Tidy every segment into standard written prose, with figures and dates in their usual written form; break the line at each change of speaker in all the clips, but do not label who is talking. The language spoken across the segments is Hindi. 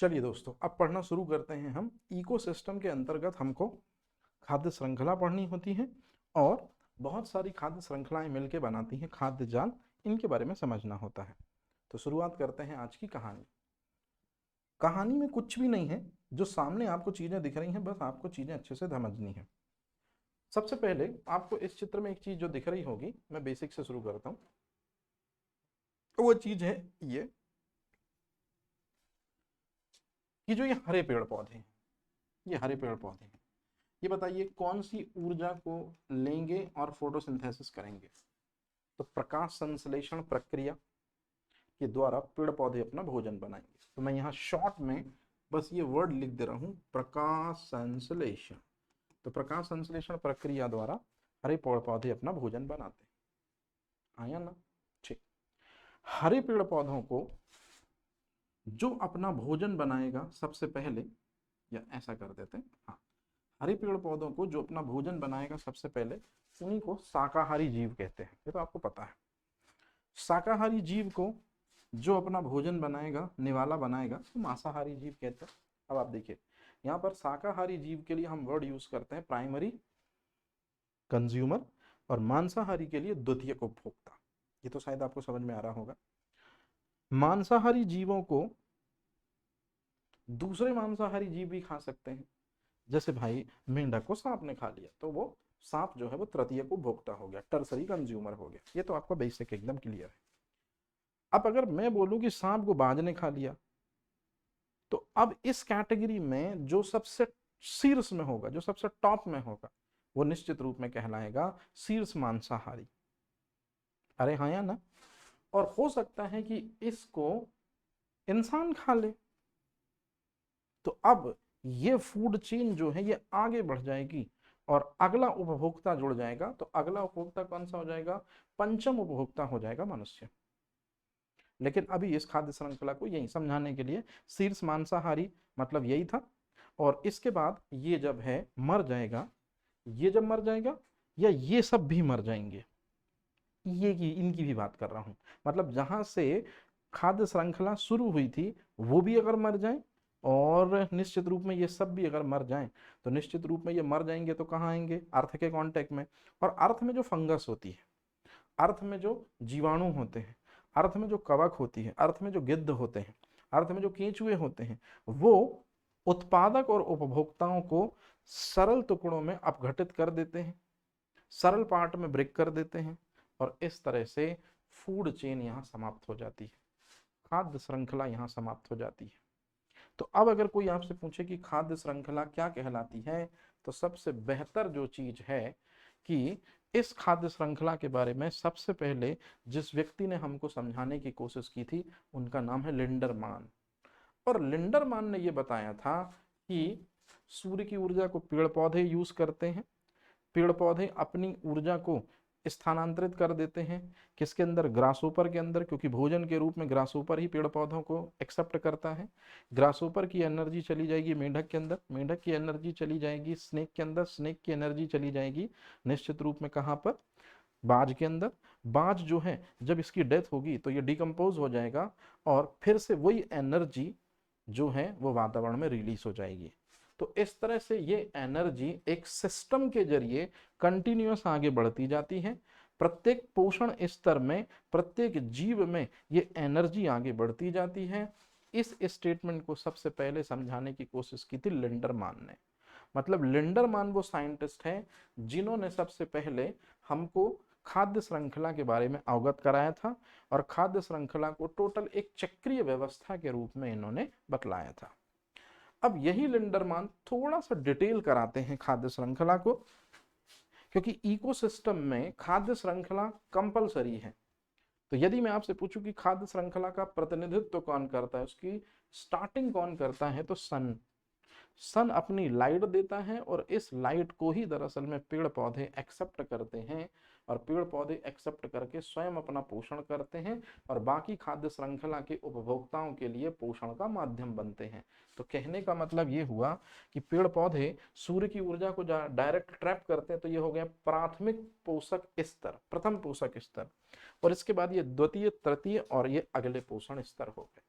चलिए दोस्तों, अब पढ़ना शुरू करते हैं। हम इकोसिस्टम के अंतर्गत हमको खाद्य श्रृंखला पढ़नी होती है और बहुत सारी खाद्य श्रृंखलाएं मिलकर बनाती हैं खाद्य जाल। इनके बारे में समझना होता है। तो शुरुआत करते हैं आज की कहानी। कहानी में कुछ भी नहीं है, जो सामने आपको चीजें दिख रही हैं, बस आपको चीजें अच्छे से समझनी है। सबसे पहले आपको इस चित्र में एक चीज जो दिख रही होगी, मैं बेसिक से शुरू करता हूँ। वो चीज है ये जो ये हरे पेड़ पौधे हैं, ये हरे पेड़ पौधे हैं। ये बताइए कौन सी ऊर्जा को लेंगे और फोटोसिंथेसिस करेंगे? तो प्रकाश संश्लेषण प्रक्रिया के द्वारा पेड़ पौधे अपना भोजन बनाएंगे। तो मैं यहाँ शॉर्ट में बस ये वर्ड लिख दे रहा हूँ, प्रकाश संश्लेषण। तो प्रकाश संश्लेषण प्रक्रिया द्वारा हरे पेड़ पौधे अपना भोजन बनाते हैं। आया ना? ठीक। हरे पेड़ पौधों को जो अपना भोजन बनाएगा सबसे पहले, या ऐसा कर देते हैं, हाँ, हरे पेड़ पौधों को जो अपना भोजन बनाएगा सबसे पहले, उन्हीं को शाकाहारी जीव कहते हैं। ये तो आपको पता है। शाकाहारी जीव को जो अपना भोजन बनाएगा, निवाला बनाएगा, तो मांसाहारी जीव कहते हैं। अब आप देखिए, यहाँ पर शाकाहारी जीव के लिए हम वर्ड यूज करते हैं प्राइमरी कंज्यूमर, और मांसाहारी के लिए द्वितीयक उपभोक्ता। ये तो शायद आपको समझ में आ रहा होगा। मांसाहारी जीवों को दूसरे मांसाहारी जीव भी खा सकते हैं। जैसे भाई मेंढक को सांप ने खा लिया, तो वो सांप जो है वो तृतीयक उपभोक्ता हो गया, टर्सरी कंज्यूमर हो गया। ये तो आपका बेसिक एकदम क्लियर है। अब अगर मैं बोलूं कि सांप को बाज ने खा लिया, तो अब इस कैटेगरी में जो सबसे शीर्ष में होगा, जो सबसे टॉप में होगा, वो निश्चित रूप में कहलाएगा शीर्ष मांसाहारी। अरे हाँ या ना? और हो सकता है कि इसको इंसान खा ले, तो अब ये फूड चेन जो है ये आगे बढ़ जाएगी और अगला उपभोक्ता जुड़ जाएगा। तो अगला उपभोक्ता कौन सा हो जाएगा? पंचम उपभोक्ता हो जाएगा मनुष्य। लेकिन अभी इस खाद्य श्रृंखला को यही समझाने के लिए शीर्ष मांसाहारी मतलब यही था। और इसके बाद ये जब है मर जाएगा, ये जब मर जाएगा, या ये सब भी मर जाएंगे, ये की इनकी भी बात कर रहा हूं। मतलब जहां से खाद्य श्रृंखला शुरू हुई थी वो भी अगर मर जाए, और निश्चित रूप में ये सब भी अगर मर जाएं, तो निश्चित रूप में ये मर जाएंगे तो कहाँ आएंगे? अर्थ के कांटेक्ट में। और अर्थ में जो फंगस होती है, अर्थ में जो जीवाणु होते हैं, अर्थ में जो कवक होती है, अर्थ में जो गिद्ध होते हैं, अर्थ में जो केंचुए होते हैं, वो उत्पादक और उपभोक्ताओं को सरल टुकड़ों में अपघटित कर देते हैं, सरल पार्ट में ब्रेक कर देते हैं, और इस तरह से फूड चेन यहाँ समाप्त हो जाती है, खाद्य श्रृंखला यहाँ समाप्त हो जाती है। तो अब अगर कोई आपसे पूछे कि खाद्य श्रृंखला क्या कहलाती है, तो सबसे बेहतर जो चीज है कि इस खाद्य श्रृंखला के बारे में सबसे पहले जिस व्यक्ति ने हमको समझाने की कोशिश की थी, उनका नाम है लिंडरमान। और लिंडरमान ने यह बताया था कि सूर्य की ऊर्जा को पेड़ पौधे यूज करते हैं, पेड़ पौधे अपनी ऊर्जा को स्थानांतरित कर देते हैं किसके अंदर? ग्रासोपर के अंदर, क्योंकि भोजन के रूप में ग्रासोपर ही पेड़ पौधों को एक्सेप्ट करता है। ग्रासोपर की एनर्जी चली जाएगी मेंढक के अंदर, मेंढक की एनर्जी चली जाएगी स्नेक के अंदर, स्नेक की एनर्जी चली जाएगी निश्चित रूप में कहाँ पर? बाज के अंदर। बाज जो है जब इसकी डेथ होगी तो ये डिकम्पोज हो जाएगा, और फिर से वही एनर्जी जो है वो वातावरण में रिलीज हो जाएगी। तो इस तरह से ये एनर्जी एक सिस्टम के जरिए कंटिन्यूअस आगे बढ़ती जाती है। प्रत्येक पोषण स्तर में, प्रत्येक जीव में ये एनर्जी आगे बढ़ती जाती है। इस स्टेटमेंट को सबसे पहले समझाने की कोशिश की थी लिंडरमान ने। मतलब लिंडरमान वो साइंटिस्ट हैं जिन्होंने सबसे पहले हमको खाद्य श्रृंखला के बारे में अवगत कराया था, और खाद्य श्रृंखला को टोटल एक चक्रीय व्यवस्था के रूप में इन्होंने बतलाया था। अब यही लिंडरमान थोड़ा सा डिटेल कराते हैं खाद्य श्रृंखला को, क्योंकि इकोसिस्टम में खाद्य श्रृंखला कंपलसरी है। तो यदि मैं आपसे पूछूं कि खाद्य श्रृंखला का प्रतिनिधित्व कौन करता है, उसकी स्टार्टिंग कौन करता है, तो सन। सन अपनी लाइट देता है, और इस लाइट को ही दरअसल में पेड़ पौधे एक्सेप्ट करते हैं, और पेड़ पौधे एक्सेप्ट करके स्वयं अपना पोषण करते हैं, और बाकी खाद्य श्रृंखला के उपभोक्ताओं के लिए पोषण का माध्यम बनते हैं। तो कहने का मतलब ये हुआ कि पेड़ पौधे सूर्य की ऊर्जा को डायरेक्ट ट्रैप करते हैं, तो ये हो गया प्राथमिक पोषक स्तर, प्रथम पोषक स्तर, और इसके बाद ये द्वितीय, तृतीय, और ये अगले पोषण स्तर हो गए।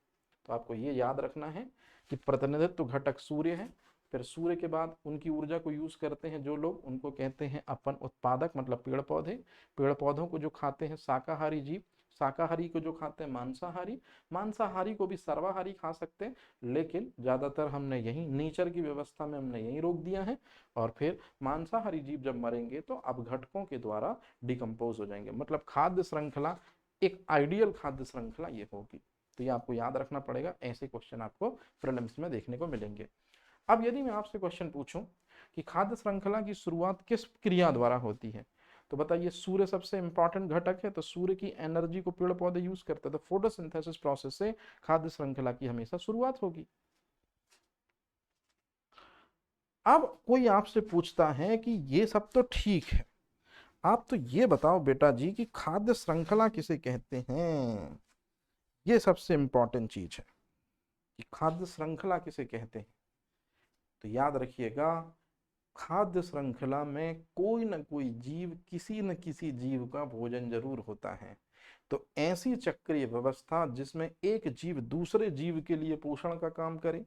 तो आपको ये याद रखना है कि प्रतिनिधित्व घटक सूर्य है, फिर सूर्य के बाद उनकी ऊर्जा को यूज करते हैं जो लोग, उनको कहते हैं अपन उत्पादक, मतलब पेड़ पौधे। पेड़ पौधों को जो खाते हैं शाकाहारी जीव, शाकाहारी को जो खाते हैं मांसाहारी, मांसाहारी को भी सर्वाहारी खा सकते हैं, लेकिन ज्यादातर हमने यही नेचर की व्यवस्था में हमने यही रोक दिया है। और फिर मांसाहारी जीव जब मरेंगे तो अपघटकों के द्वारा डिकम्पोज हो जाएंगे। मतलब खाद्य श्रृंखला एक आइडियल खाद्य श्रृंखला ये होगी। तो ये आपको याद रखना पड़ेगा, ऐसे क्वेश्चन आपको प्रीलिम्स में देखने को मिलेंगे। अब यदि मैं आपसे क्वेश्चन पूछूं कि खाद्य श्रृंखला की शुरुआत किस क्रिया द्वारा होती है, तो बताइए सूर्य सबसे इंपॉर्टेंट घटक है, तो सूर्य की एनर्जी को पेड़ पौधे यूज करते हैं, तो फोटोसिंथेसिस प्रोसेस से खाद्य श्रृंखला की हमेशा शुरुआत होगी। अब कोई आपसे पूछता है कि ये सब तो ठीक है, आप तो ये बताओ बेटा जी कि खाद्य श्रृंखला किसे कहते हैं। ये सबसे इंपॉर्टेंट चीज है कि खाद्य श्रृंखला किसे कहते हैं। तो याद रखिएगा, खाद्य श्रृंखला में कोई न कोई जीव, किसी न किसी जीव का भोजन जरूर होता है। तो ऐसी चक्रीय व्यवस्था जिसमें एक जीव दूसरे जीव के लिए पोषण का काम करे,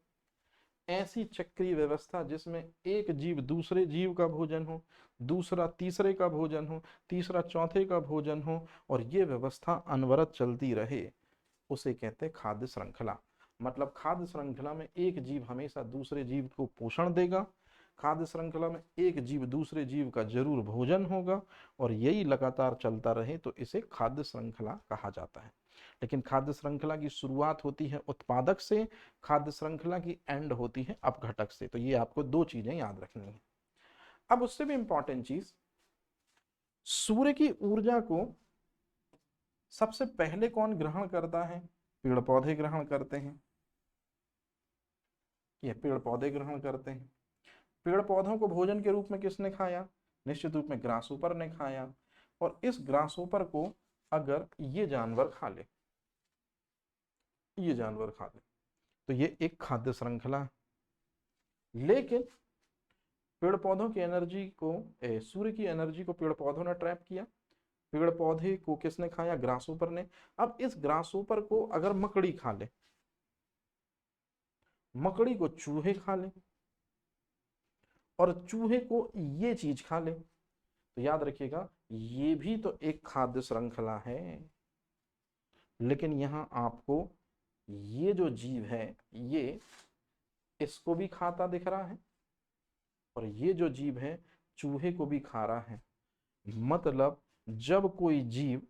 ऐसी चक्रीय व्यवस्था जिसमें एक जीव दूसरे जीव का भोजन हो, दूसरा तीसरे का भोजन हो, तीसरा चौथे का भोजन हो, और ये व्यवस्था अनवरत चलती रहे, उसे कहते हैं खाद्य श्रृंखला। मतलब खाद्य श्रृंखला में एक जीव हमेशा दूसरे जीव को पोषण देगा, खाद्य श्रृंखला में एक जीव दूसरे जीव का जरूर भोजन होगा, और यही लगातार चलता रहे तो इसे खाद्य श्रृंखला कहा जाता है। लेकिन खाद्य श्रृंखला की शुरुआत होती है उत्पादक से, खाद्य श्रृंखला की एंड होती है अपघटक से। तो ये आपको दो चीजें याद रखनी है। अब उससे भी इंपॉर्टेंट चीज, सूर्य की ऊर्जा को सबसे पहले कौन ग्रहण करता है? पेड़ पौधे ग्रहण करते हैं। ये पेड़ पौधे ग्रहण करते हैं। पेड़ पौधों को भोजन के रूप में किसने खाया? निश्चित रूप में ग्रासोपर ने खाया। और इस ग्रासोपर को अगर ये जानवर खा ले, ये जानवर खा ले, तो ये एक खाद्य श्रृंखला है। लेकिन पेड़ पौधों की एनर्जी को, सूर्य की एनर्जी को पेड़ पौधों ने ट्रैप किया, पेड़ पौधे को किसने खाया? ग्रासोपर ने। अब इस ग्रासोपर को अगर मकड़ी खा ले, मकड़ी को चूहे खा ले, और चूहे को ये चीज खा ले, तो याद रखिएगा ये भी तो एक खाद्य श्रृंखला है। लेकिन यहां आपको ये जो जीव है ये इसको भी खाता दिख रहा है, और ये जो जीव है चूहे को भी खा रहा है। मतलब जब कोई जीव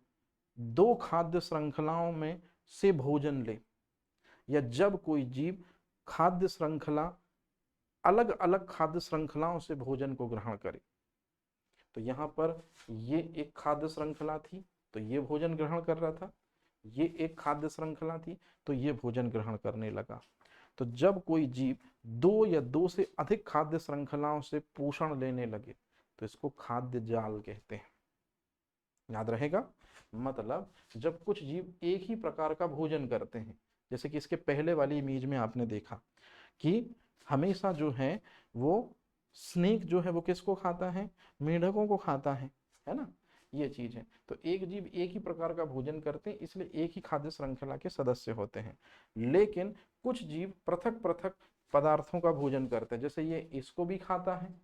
दो खाद्य श्रृंखलाओं में से भोजन ले, या जब कोई जीव खाद्य श्रृंखला, अलग अलग खाद्य श्रृंखलाओं से भोजन को ग्रहण करे, तो यहां पर ये एक खाद्य श्रृंखला थी तो ये भोजन ग्रहण कर रहा था, ये एक खाद्य श्रृंखला थी तो ये भोजन ग्रहण करने लगा। तो जब कोई जीव दो या दो से अधिक खाद्य श्रृंखलाओं से पोषण लेने लगे तो इसको खाद्य जाल कहते हैं। याद रहेगा। मतलब जब कुछ जीव एक ही प्रकार का भोजन करते हैं, जैसे कि इसके पहले वाली इमेज में आपने देखा कि हमेशा जो है वो स्नेक जो है वो किसको खाता है? मेंढकों को खाता है ना, ये चीज है। तो एक जीव एक ही प्रकार का भोजन करते हैं, इसलिए एक ही खाद्य श्रृंखला के सदस्य होते हैं। लेकिन कुछ जीव पृथक पृथक पदार्थों का भोजन करते हैं, जैसे ये इसको भी खाता है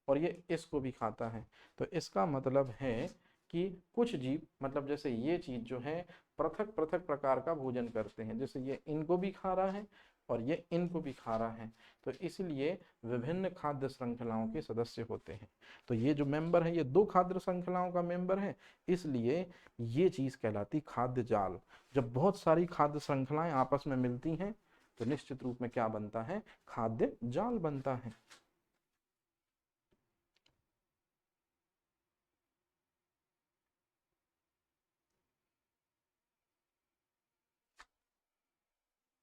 और ये इसको भी खाता है। तो इसका मतलब है कि कुछ जीव, मतलब जैसे ये चीज जो है पृथक पृथक प्रकार का भोजन करते हैं, जैसे ये इनको भी खा रहा है और ये इनको भी खा रहा है, तो इसलिए विभिन्न खाद्य श्रृंखलाओं के सदस्य होते हैं। तो ये जो मेंबर है ये दो खाद्य श्रृंखलाओं का मेंबर है, इसलिए ये चीज कहलाती खाद्य जाल। जब बहुत सारी खाद्य श्रृंखलाएं आपस में मिलती हैं तो निश्चित रूप में क्या बनता है? खाद्य जाल बनता है।